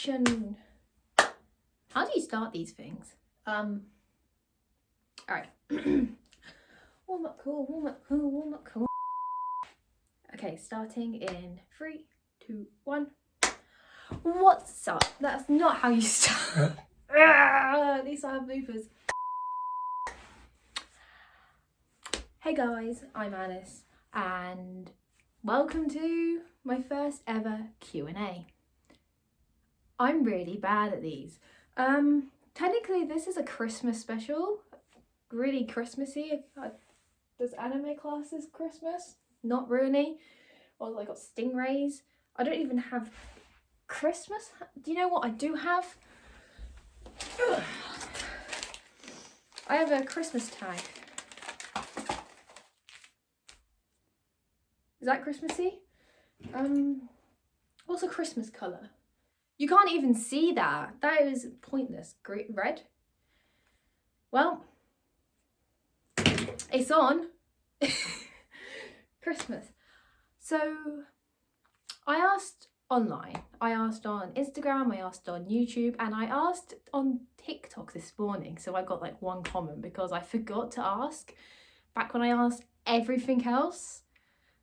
question. How do you start these things? All right. Warm up call, warm up call, warm up call. Okay, starting in 3, 2, 1. What's up? That's not how you start. At least I have bloopers. Hey guys, I'm Alice, and welcome to my first ever Q&A. I'm really bad at these. Technically this is a Christmas special, really Christmassy. Does anime classes Christmas? Not really. Or I got stingrays. I don't even have Christmas. Do you know what I do have? Ugh. I have a Christmas tag. Is that Christmassy? What's a Christmas colour? You can't even see that. That is pointless. Great red. Well, it's on. Christmas. So I asked online. I asked on Instagram, I asked on YouTube, and I asked on TikTok this morning. So I got like one comment because I forgot to ask back when I asked everything else,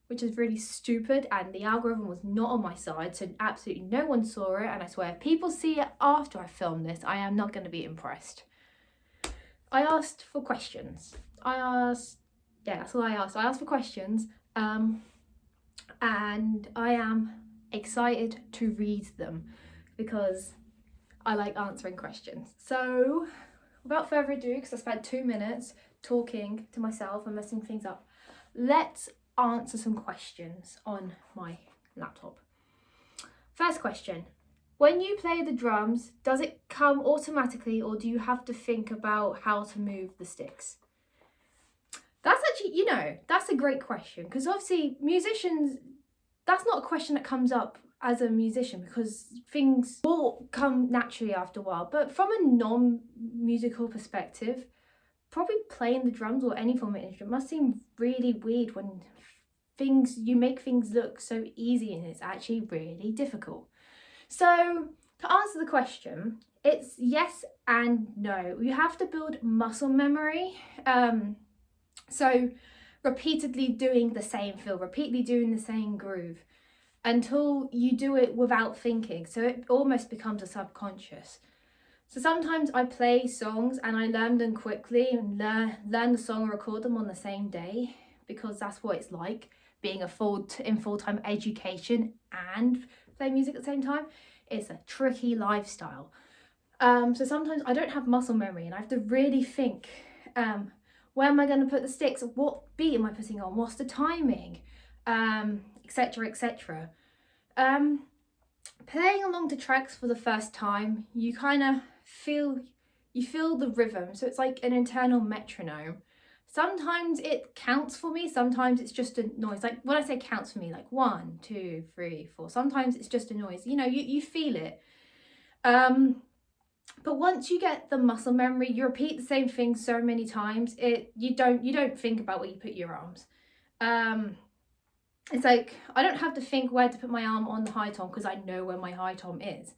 which is really stupid, and the algorithm was not on my side, so absolutely no one saw it. And I swear, if people see it after I film this, I am not going to be impressed. I asked for questions. That's all I asked. I asked for questions, and I am excited to read them because I like answering questions. So without further ado, because I spent 2 minutes talking to myself and messing things up, let's answer some questions on my laptop. First question: when you play the drums, does it come automatically or do you have to think about how to move the sticks? That's actually, that's a great question, because obviously musicians, that's not a question that comes up as a musician because things will come naturally after a while. But from a non-musical perspective, probably playing the drums or any form of instrument must seem really weird when you make things look so easy and it's actually really difficult. So to answer the question, it's yes and no. You have to build muscle memory. So repeatedly doing the same feel, repeatedly doing the same groove until you do it without thinking. So it almost becomes a subconscious. So sometimes I play songs and I learn them quickly and learn the song and record them on the same day, because that's what it's like being in full-time education and play music at the same time. It's a tricky lifestyle. So sometimes I don't have muscle memory and I have to really think, where am I going to put the sticks? What beat am I putting on? What's the timing? Etc, etc. Playing along to tracks for the first time, you kind of feel the rhythm. So it's like an internal metronome. Sometimes it counts for me, sometimes it's just a noise. Like when I say counts for me, like 1, 2, 3, 4. Sometimes it's just a noise. You feel it. But once you get the muscle memory, you repeat the same thing so many times, you don't think about where you put your arms. It's like I don't have to think where to put my arm on the high tom because I know where my high tom is.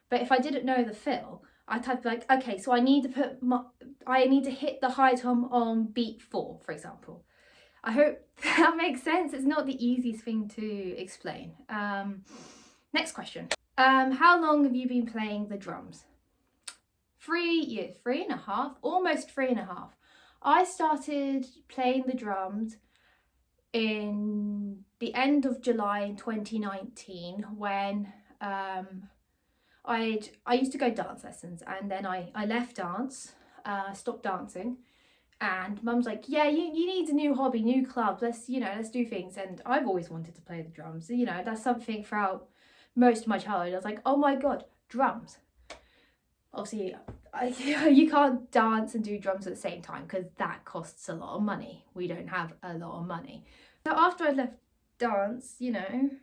But if I didn't know the fill, I'd have to be like, okay, so I need to hit the high tom on beat 4, for example. I hope that makes sense. It's not the easiest thing to explain. Next question. How long have you been playing the drums? 3 years, 3.5, almost 3.5. I started playing the drums in the end of July in 2019 when I used to go dance lessons, and then I left dance, stopped dancing, and Mum's like, yeah, you need a new hobby, new club, let's do things. And I've always wanted to play the drums. That's something throughout most of my childhood. I was like, oh my god, drums. Obviously, you can't dance and do drums at the same time because that costs a lot of money. We don't have a lot of money. So after I left dance, there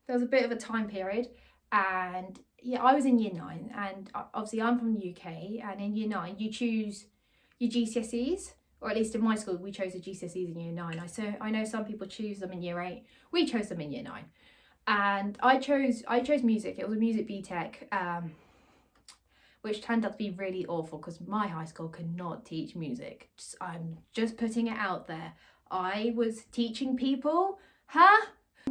was a bit of a time period, and I was in year 9, and obviously I'm from the UK, and in year 9 you choose your GCSEs, or at least in my school we chose the GCSEs in year 9. I know some people choose them in year 8. We chose them in year 9. and I chose music. It was a music BTEC, which turned out to be really awful because my high school could not teach music. I'm just putting it out there. I was teaching people, huh?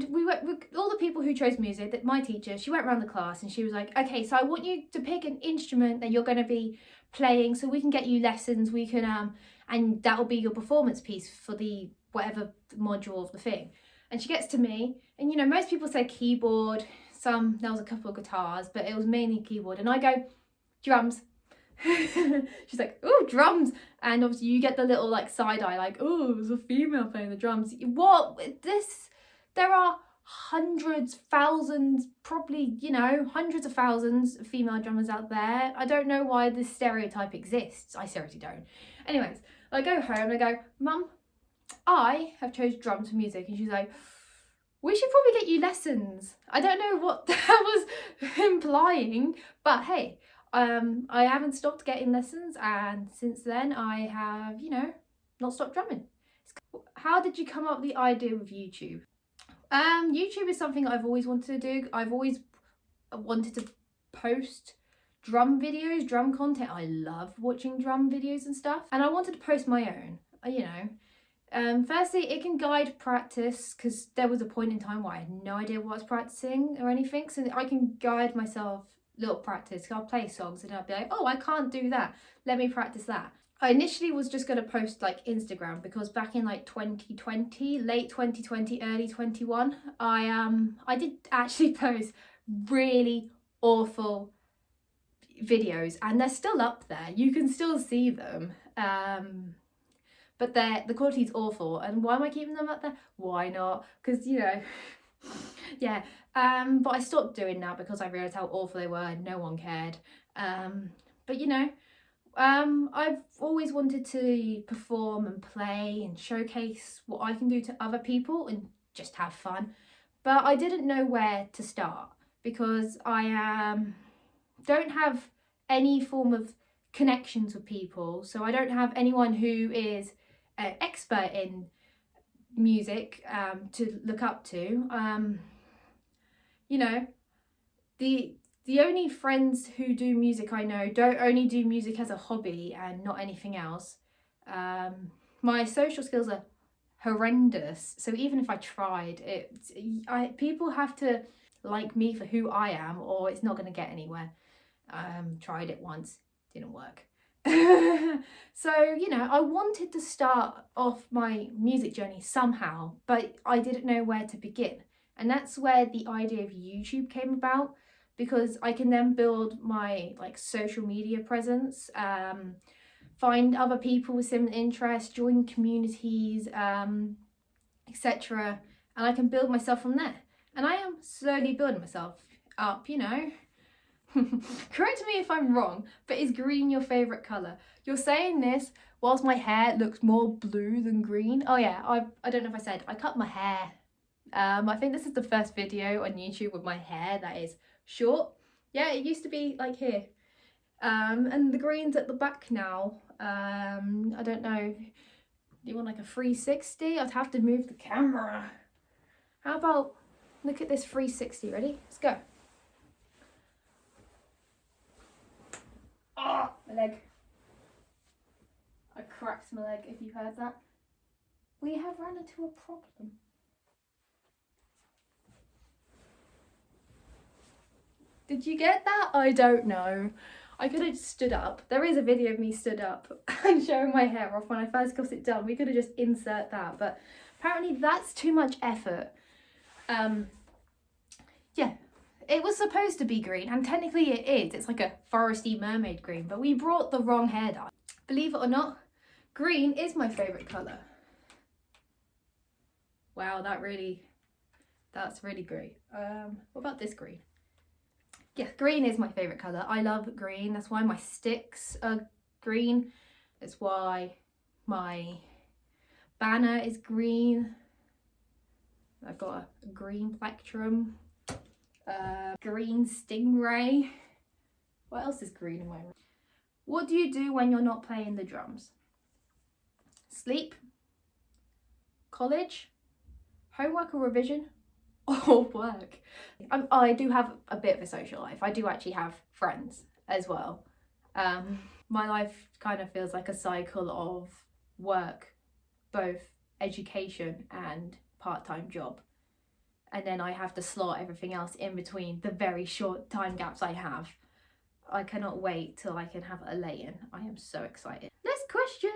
We went with all the people who chose music. That my teacher, she went around the class and she was like, okay, so I want you to pick an instrument that you're going to be playing, so we can get you lessons. We can and that'll be your performance piece for the whatever module of the thing. And she gets to me, and you know, most people say keyboard. There was a couple of guitars, but it was mainly keyboard. And I go, drums. She's like, oh, drums. And obviously you get the little like side eye, like, oh, there's a female playing the drums. What? There are hundreds, thousands, probably, you know, hundreds of thousands of female drummers out there. I don't know why this stereotype exists. I seriously don't. Anyways, I go home and I go, Mum, I have chose drums for music. And she's like, we should probably get you lessons. I don't know what that was implying, but hey, I haven't stopped getting lessons, and since then I have, you know, not stopped drumming. How did you come up with the idea of YouTube? YouTube is something I've always wanted to do. I've always wanted to post drum videos, drum content. I love watching drum videos and stuff, and I wanted to post my own, you know. Firstly, it can guide practice, because there was a point in time where I had no idea what I was practicing or anything, so I can guide myself little practice. I'll play songs and I'll be like, oh, I can't do that, let me practice that. I initially was just going to post like Instagram, because back in like 2020, late 2020, early 21, I did actually post really awful videos, and they're still up there, you can still see them, but the quality is awful. And why am I keeping them up there? Why not? Because, you know, yeah. But I stopped doing that because I realised how awful they were and no one cared. But you know, I've always wanted to perform and play and showcase what I can do to other people and just have fun. But I didn't know where to start, because I don't have any form of connections with people. So I don't have anyone who is an expert in music to look up to. You know, the only friends who do music I know don't only do music as a hobby and not anything else. My social skills are horrendous, so even if I tried it, people have to like me for who I am, or it's not going to get anywhere. Tried it once, didn't work. So, you know, I wanted to start off my music journey somehow, but I didn't know where to begin. And that's where the idea of YouTube came about, because I can then build my like social media presence, find other people with similar interests, join communities, etc. And I can build myself from there. And I am slowly building myself up, you know. Correct me if I'm wrong, but is green your favourite colour? You're saying this whilst my hair looks more blue than green. Oh yeah, I don't know if I said, I cut my hair. I think this is the first video on YouTube with my hair that is short. Yeah, it used to be like here. And the green's at the back now. I don't know. Do you want like a 360? I'd have to move the camera. How about, look at this 360, ready? Let's go. Oh, my leg. I cracked my leg, if you heard that. We have run into a problem. Did you get that? I don't know. I could have stood up. There is a video of me stood up and showing my hair off when I first got it done. We could have just insert that, but apparently that's too much effort. Yeah, it was supposed to be green, and technically it is. It's like a foresty mermaid green, but we brought the wrong hair dye. Believe it or not, green is my favourite colour. Wow, that's really great. What about this green? Yeah, green is my favourite colour. I love green. That's why my sticks are green. That's why my banner is green. I've got a green plectrum. Green stingray. What else is green in my room? What do you do when you're not playing the drums? Sleep? College? Homework or revision? or work. I do have a bit of a social life. I do actually have friends as well. My life kind of feels like a cycle of work, both education and part-time job. And then I have to slot everything else in between the very short time gaps I have. I cannot wait till I can have a lay-in. I am so excited. Next question.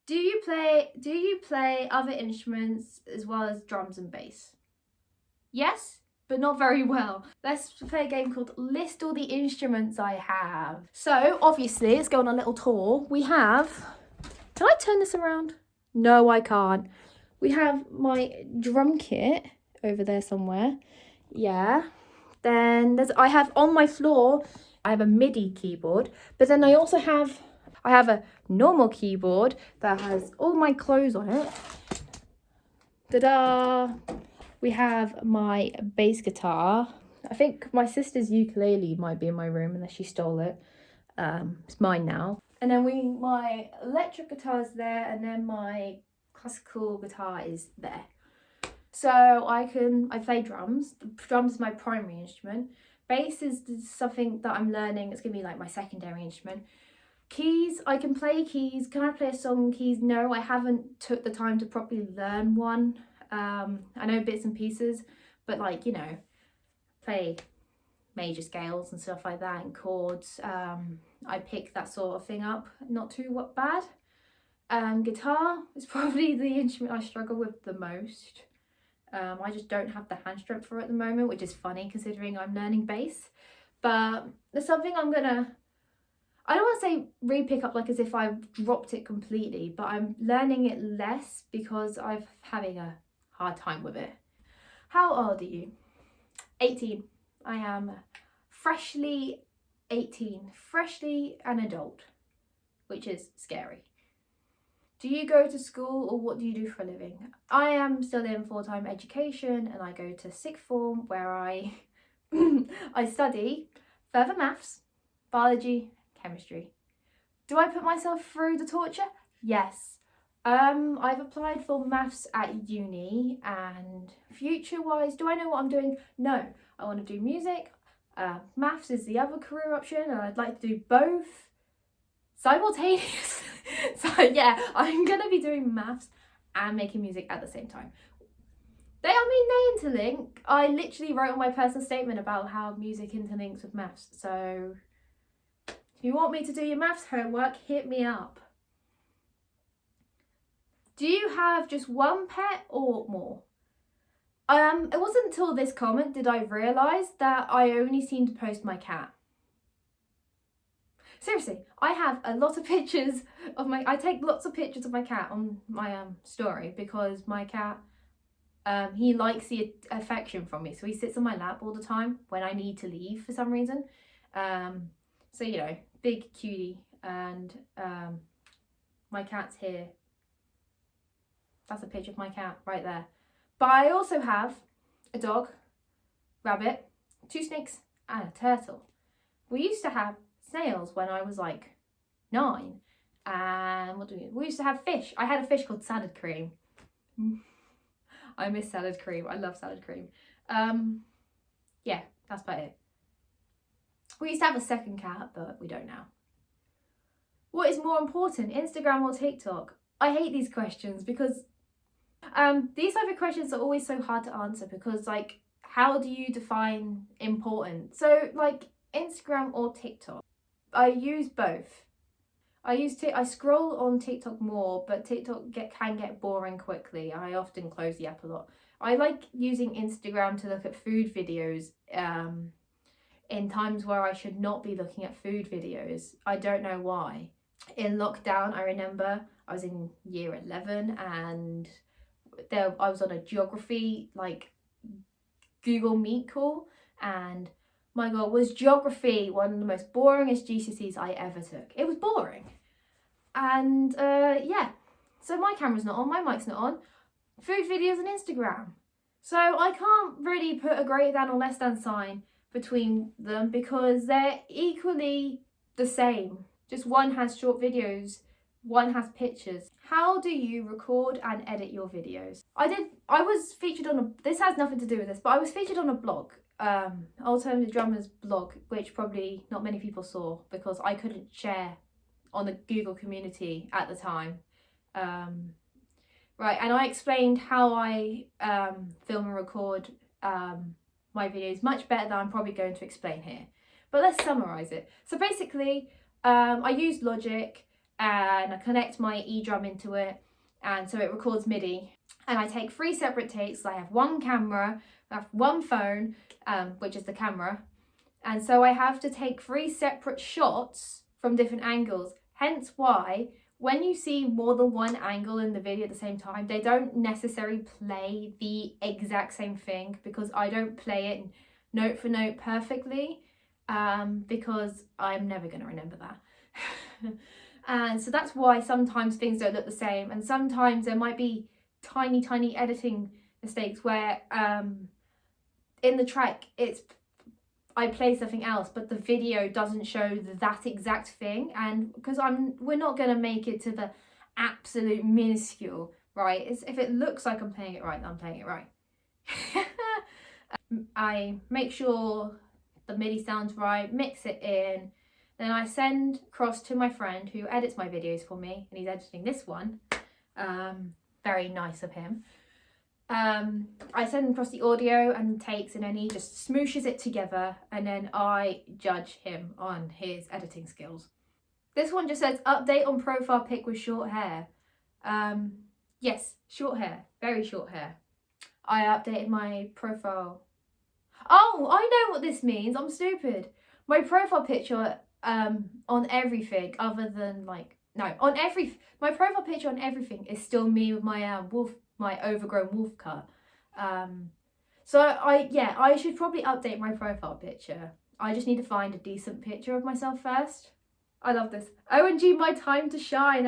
Do you play other instruments as well as drums and bass? Yes, but not very well. Let's play a game called List All the Instruments I Have. So obviously, let's go on a little tour. We have, can I turn this around? No, I can't. We have my drum kit over there somewhere. Yeah. Then I have on my floor, I have a MIDI keyboard, but then I also have a normal keyboard that has all my clothes on it. Ta-da! We have my bass guitar. I think my sister's ukulele might be in my room unless she stole it. It's mine now. And then my electric guitar's there, and then my classical guitar is there. So I play drums. The drums is my primary instrument. Bass is something that I'm learning. It's gonna be like my secondary instrument. Keys, I can play keys. Can I play a song on keys? No, I haven't took the time to properly learn one. I know bits and pieces, but like, you know, play major scales and stuff like that and chords. I pick that sort of thing up, not too bad. Guitar is probably the instrument I struggle with the most. I just don't have the hand strength for it at the moment, which is funny considering I'm learning bass. But there's something I don't want to say re-pick up like as if I've dropped it completely, but I'm learning it less because I'm having a hard time with it. How old are you? 18. I am freshly 18, freshly an adult, which is scary. Do you go to school or what do you do for a living? I am still in full-time education and I go to sixth form where I study further maths, biology, chemistry. Do I put myself through the torture? Yes. I've applied for maths at uni, and future-wise, do I know what I'm doing? No. I want to do music. Maths is the other career option, and I'd like to do both simultaneously. So yeah, I'm gonna be doing maths and making music at the same time. They interlink. I literally wrote on my personal statement about how music interlinks with maths. So if you want me to do your maths homework, hit me up. Do you have just one pet or more? It wasn't until this comment did I realise that I only seem to post my cat. Seriously, I have a lot of pictures of I take lots of pictures of my cat on my story because my cat, he likes the affection from me. So he sits on my lap all the time when I need to leave for some reason. So, you know, big cutie, and my cat's here. That's a picture of my cat right there. But I also have a dog, rabbit, 2 snakes and a turtle. We used to have snails when I was like 9. And we used to have fish. I had a fish called salad cream. I miss salad cream. I love salad cream. Yeah, that's about it. We used to have a second cat, but we don't now. What is more important, Instagram or TikTok? I hate these questions because these type of questions are always so hard to answer because, like, how do you define important? So, like, Instagram or TikTok? I use both. I scroll on TikTok more, but TikTok can get boring quickly. I often close the app a lot. I like using Instagram to look at food videos in times where I should not be looking at food videos. I don't know why. In lockdown, I remember I was in year 11 and I was on a geography like Google Meet call, and my God, was geography one of the most boringest GCSEs I ever took. It was boring. And yeah, so my camera's not on, my mic's not on. Food videos and Instagram. So I can't really put a greater than or less than sign between them because they're equally the same. Just one has short videos one has pictures. How do you record and edit your videos? I was featured on this has nothing to do with this, but I was featured on a blog, Alternative Drummers blog, which probably not many people saw because I couldn't share on the Google community at the time. Right, and I explained how I film and record my videos much better than I'm probably going to explain here. But let's summarise it. So basically, I use Logic and I connect my eDrum into it, and so it records MIDI. And I take 3 separate takes. I have one camera, I have one phone, which is the camera. And so I have to take 3 separate shots from different angles. Hence why, when you see more than one angle in the video at the same time, they don't necessarily play the exact same thing, because I don't play it note for note perfectly, because I'm never going to remember that. And so that's why sometimes things don't look the same, and sometimes there might be tiny editing mistakes where in the track I play something else, but the video doesn't show that exact thing, and because we're not going to make it to the absolute minuscule, right? If it looks like I'm playing it right, then I'm playing it right. I make sure the MIDI sounds right, mix it in, then I send across to my friend who edits my videos for me, and he's editing this one. Very nice of him. I send across the audio and takes, and then he just smooshes it together, and then I judge him on his editing skills. This one just says update on profile pic with short hair. Yes, short hair, very short hair. I updated my profile. Oh, I know what this means. I'm stupid. My profile picture on everything other than my profile picture on everything is still me with my my overgrown wolf cut. So I should probably update my profile picture. I just need to find a decent picture of myself first. I love this. OMG, my time to shine.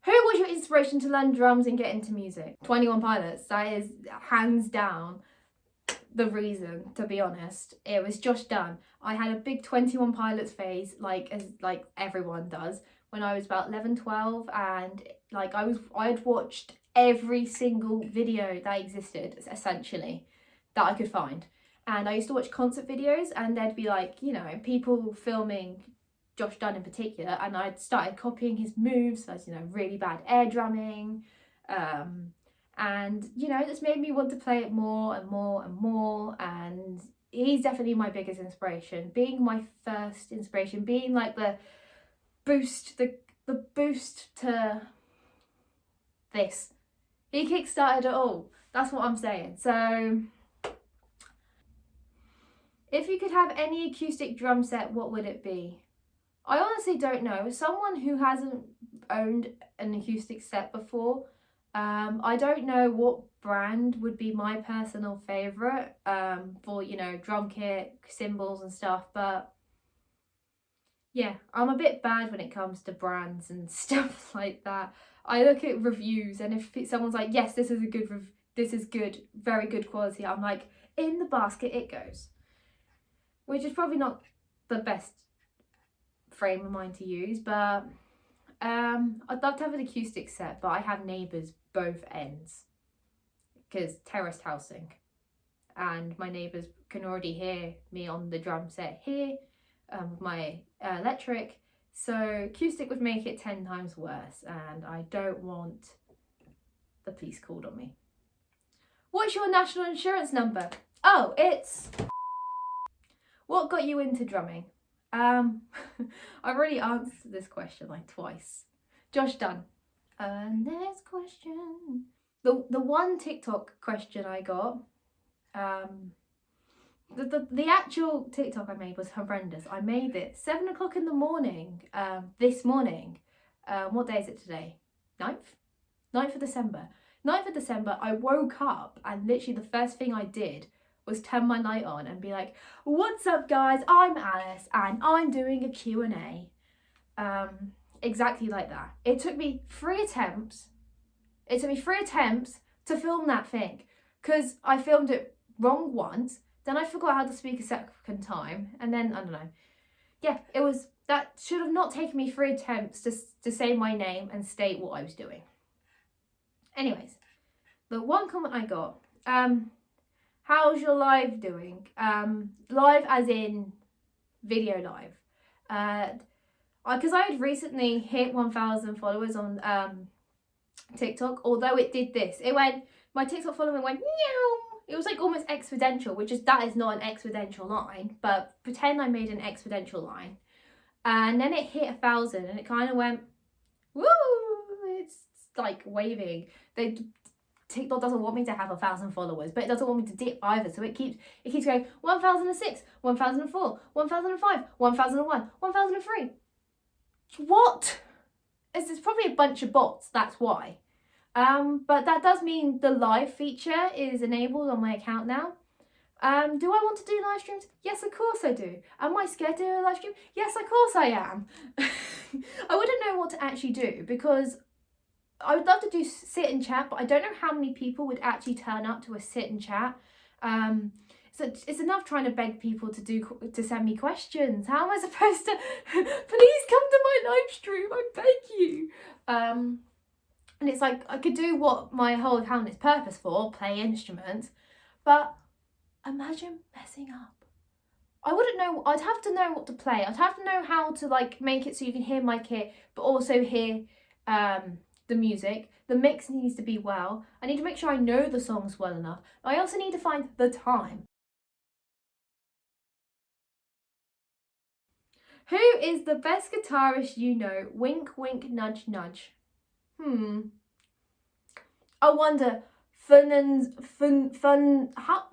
Who was your inspiration to learn drums and get into music? 21 Pilots. That is hands down the reason, to be honest. It was Josh Dunn. I had a big 21 Pilots phase, like everyone does, when I was about 11, 12, and I'd watched every single video that existed, essentially, that I could find. And I used to watch concert videos, and there'd be people filming Josh Dunn in particular, and I'd started copying his moves, as really bad air drumming, and this made me want to play it more and more and more. And he's definitely my biggest inspiration, being my first inspiration, being like the boost to this. He kickstarted it all. That's what I'm saying. So if you could have any acoustic drum set, what would it be? I honestly don't know. As someone who hasn't owned an acoustic set before, I don't know what brand would be my personal favourite for, drum kit, cymbals and stuff. But yeah, I'm a bit bad when it comes to brands and stuff like that. I look at reviews, and if someone's like, yes, this is good, very good quality, I'm like, in the basket it goes. Which is probably not the best frame of mind to use, but I'd love to have an acoustic set, but I have neighbours both ends because terraced housing, and my neighbours can already hear me on the drum set here with my electric, so acoustic would make it 10 times worse, and I don't want the police called on me. What's your national insurance number? Oh, it's... What got you into drumming? I've already answered this question like twice. Josh Dunn. Next question. The one TikTok question I got, the actual TikTok I made was horrendous. I made it 7 o'clock in the morning, this morning. What day is it today? 9th of December. 9th of December, I woke up and literally the first thing I did was turn my light on and be like, what's up guys, I'm Alice and I'm doing a Q&A. Exactly like that. It took me 3 attempts to film that thing, because I filmed it wrong once, Then I forgot how to speak a second time, and then I don't know. Yeah, that should have not taken me 3 attempts to say my name and state what I was doing. Anyways, the one comment I got, how's your live doing? Live as in video live. Because I had recently hit 1,000 followers on TikTok, although it did this. My TikTok following went meow. It was like almost exponential, that is not an exponential line, but pretend I made an exponential line. And then it hit 1,000 and it kind of went, woo, it's like waving. TikTok doesn't want me to have 1,000 followers, but it doesn't want me to dip either. So it keeps going 1,006, 1,004, 1,005, 1,001, 1,003. What? It's probably a bunch of bots, that's why. But that does mean the live feature is enabled on my account now. Do I want to do live streams? Yes, of course I do. Am I scared to do a live stream? Yes, of course I am. I wouldn't know what to actually do, because I would love to do sit and chat, but I don't know how many people would actually turn up to a sit and chat. So it's enough trying to beg people to send me questions. How am I supposed to? Please come to my live stream, I beg you. And it's like I could do what my whole account is purpose for, play instruments, but imagine messing up. I wouldn't know. I'd have to know what to play. I'd have to know how to like make it so you can hear my kit, but also hear the music. The mix needs to be well. I need to make sure I know the songs well enough. I also need to find the time. Who is the best guitarist you know? Wink, wink, nudge, nudge. I wonder.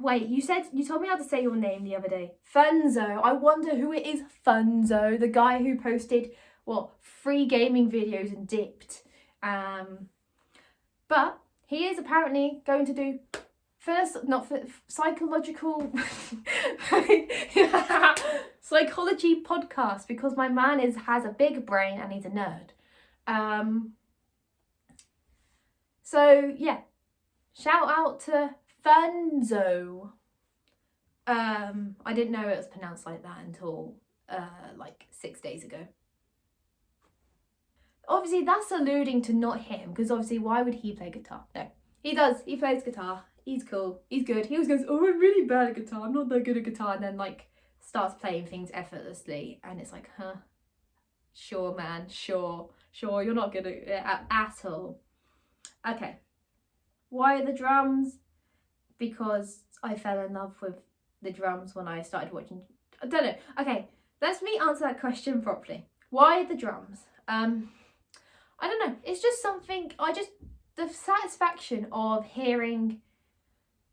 Wait, you told me how to say your name the other day. Funzo. I wonder who it is. Funzo, the guy who posted free gaming videos and dipped. But he is apparently going to do psychological psychology podcast, because my man has a big brain and he's a nerd. So yeah, shout out to Funzo. I didn't know it was pronounced like that until like 6 days ago. Obviously that's alluding to not him, because obviously why would he play guitar? No, he does. He plays guitar. He's cool. He's good. He always goes, oh, I'm really bad at guitar. I'm not that good at guitar. And then like starts playing things effortlessly. And it's like, huh? Sure, man. Sure. You're not good at it at all. Okay. Why the drums? Because I fell in love with the drums when I started watching. I don't know. Okay. Let me answer that question properly. Why the drums? I don't know. It's just something, the satisfaction of hearing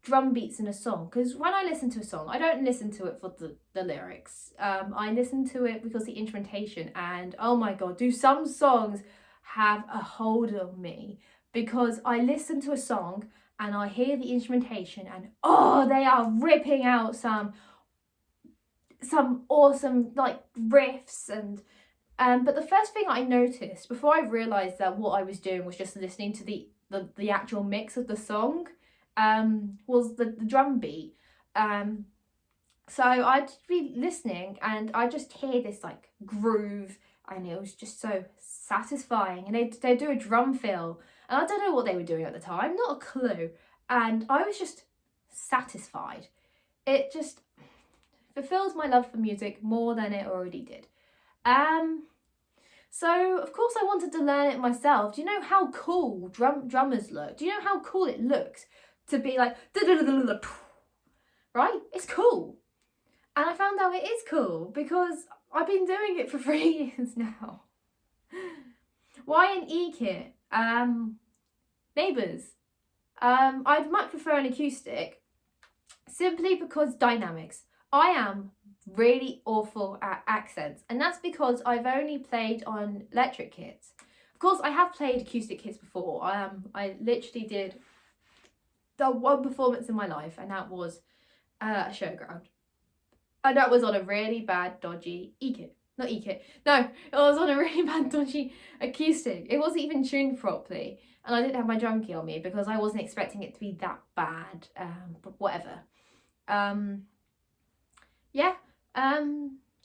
drum beats in a song. Because when I listen to a song, I don't listen to it for the lyrics. I listen to it because the instrumentation, and oh my God, do some songs have a hold on me, because I listen to a song and I hear the instrumentation and oh, they are ripping out some awesome like riffs and but the first thing I noticed before I realised that what I was doing was just listening to the actual mix of the song was the drum beat. So I'd be listening and I just hear this like groove, and it was just so satisfying. And they do a drum fill, and I don't know what they were doing at the time, not a clue. And I was just satisfied. It just fulfills my love for music more than it already did. So of course I wanted to learn it myself. Do you know how cool drummers look? Do you know how cool it looks to be like, right? It's cool. And I found out it is cool because I've been doing it for 3 years now. Why an E-kit? Neighbours. I'd much prefer an acoustic, simply because dynamics. I am really awful at accents, and that's because I've only played on electric kits. Of course, I have played acoustic kits before. I literally did the one performance in my life, and that was a showground. And that was on a really bad, dodgy E-kit. Not E-kit. No, it was on a really bad, dodgy acoustic. It wasn't even tuned properly. And I didn't have my drum kit on me because I wasn't expecting it to be that bad. But whatever. yeah.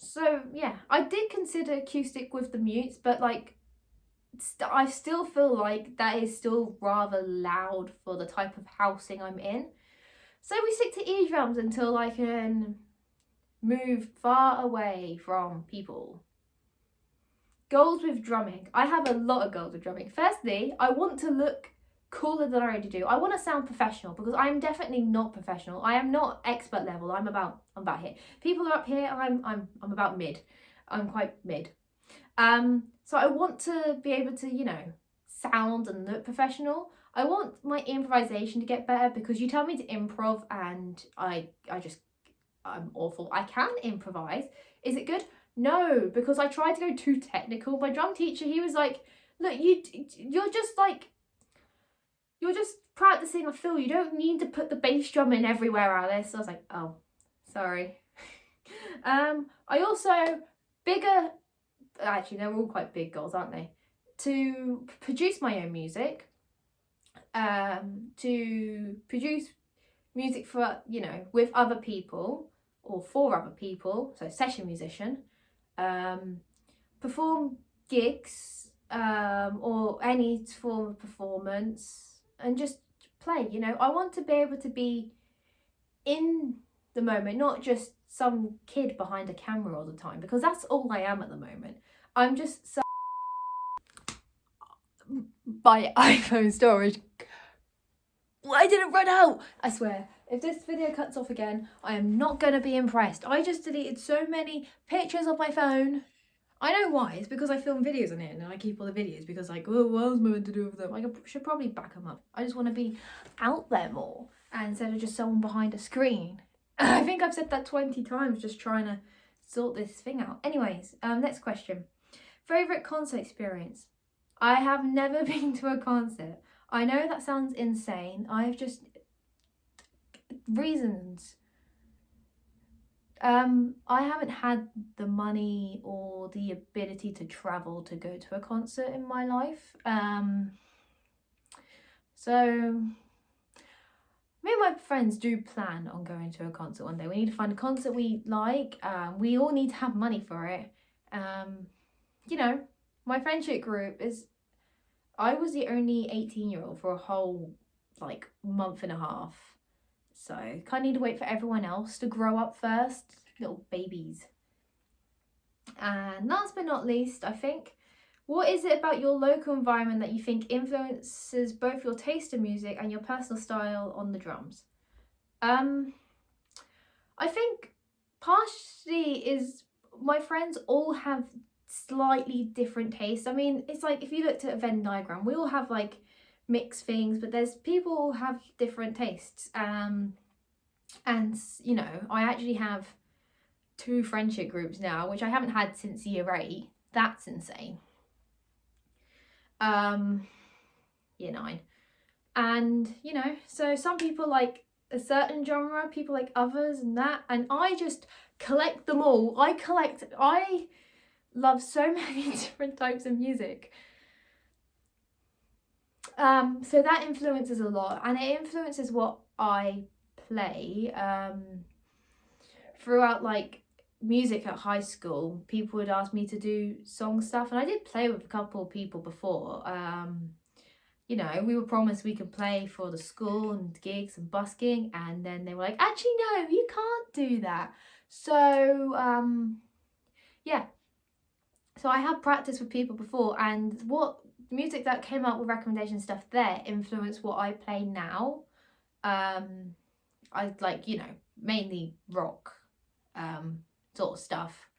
So yeah, I did consider acoustic with the mutes, but like I still feel like that is still rather loud for the type of housing I'm in. So we stick to eardrums until I can move far away from people. Goals with drumming. I have a lot of goals with drumming. Firstly, I want to look cooler than I already do. I want to sound professional because I'm definitely not professional. I am not expert level. I'm about here. People are up here. I'm about mid. I'm quite mid. So I want to be able to, you know, sound and look professional. I want my improvisation to get better because you tell me to improv and I'm awful. I can improvise. Is it good? No, because I tried to go too technical. My drum teacher, he was like, look, you're just practicing a fill. You don't need to put the bass drum in everywhere, Alice. I was like, oh, sorry. I also, bigger, actually they're all quite big goals, aren't they? To produce my own music, to produce music for, you know, with other people or for other people, so session musician, perform gigs, or any form of performance and just play, you know. I want to be able to be in the moment, not just some kid behind a camera all the time, because that's all I am at the moment. I'm just so my iPhone storage. I didn't run out. I swear, if this video cuts off again, I am not going to be impressed. I just deleted so many pictures of my phone. I know why. It's because I film videos on it and I keep all the videos because like, oh, what else am I meant to do with them? I should probably back them up. I just want to be out there more instead of just someone behind a screen. I think I've said that 20 times just trying to sort this thing out. Anyways, next question. Favourite concert experience? I have never been to a concert. I know that sounds insane. I've just... reasons. I haven't had the money or the ability to travel to go to a concert in my life. So me and my friends do plan on going to a concert one day. We need to find a concert we like. We all need to have money for it. You know, my friendship group is... I was the only 18-year-old for a whole like month and a half. So kind of need to wait for everyone else to grow up first, little babies. And last but not least, I think, what is it about your local environment that you think influences both your taste in music and your personal style on the drums? I think partially is my friends all have slightly different tastes. I mean, it's like if you looked at a Venn diagram, we all have like mixed things, but there's people who have different tastes. And you know, I actually have 2 friendship groups now, which I haven't had since year 8. That's insane. Year 9. And you know, so some people like a certain genre, people like others and that, and I just collect them all. I love so many different types of music. So that influences a lot, and it influences what I play. Throughout like music at high school, people would ask me to do song stuff, and I did play with a couple of people before. You know, we were promised we could play for the school and gigs and busking, and then they were like, actually no, you can't do that. So yeah, so I have practiced with people before, and what music that came up with recommendation stuff there influenced what I play now. I like, you know, mainly rock sort of stuff,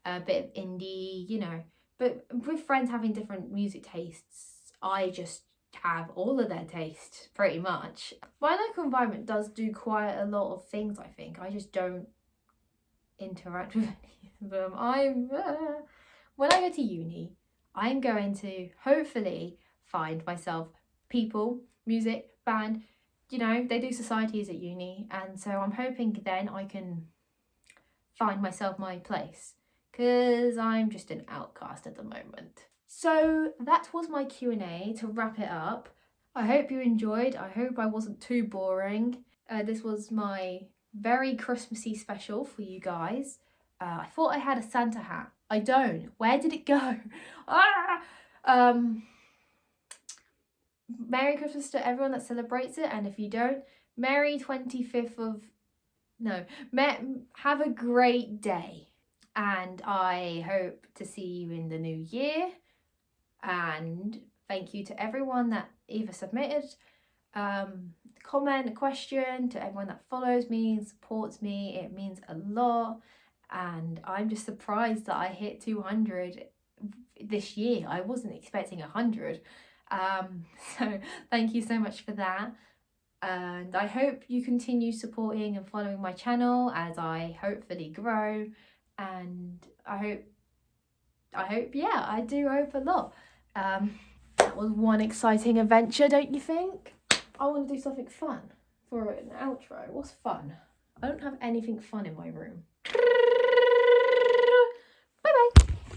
a bit of indie, you know, but with friends having different music tastes, I just have all of their tastes pretty much. My local environment does do quite a lot of things. I think I just don't interact with any of them. When I go to uni, I'm going to hopefully find myself people, music, band. You know, they do societies at uni, and so I'm hoping then I can find myself my place, because I'm just an outcast at the moment. So that was my Q&A to wrap it up. I hope you enjoyed. I hope I wasn't too boring. This was my very Christmassy special for you guys. I thought I had a Santa hat. I don't. Where did it go? Merry Christmas to everyone that celebrates it, and if you don't, Merry 25th of... No. Have a great day. And I hope to see you in the new year. And thank you to everyone that either submitted comment, a question, to everyone that follows me and supports me. It means a lot. And I'm just surprised that I hit 200 this year. I wasn't expecting 100. So thank you so much for that. And I hope you continue supporting and following my channel as I hopefully grow. And I hope, yeah, I do hope a lot. That was one exciting adventure, don't you think? I want to do something fun for an outro. What's fun? I don't have anything fun in my room.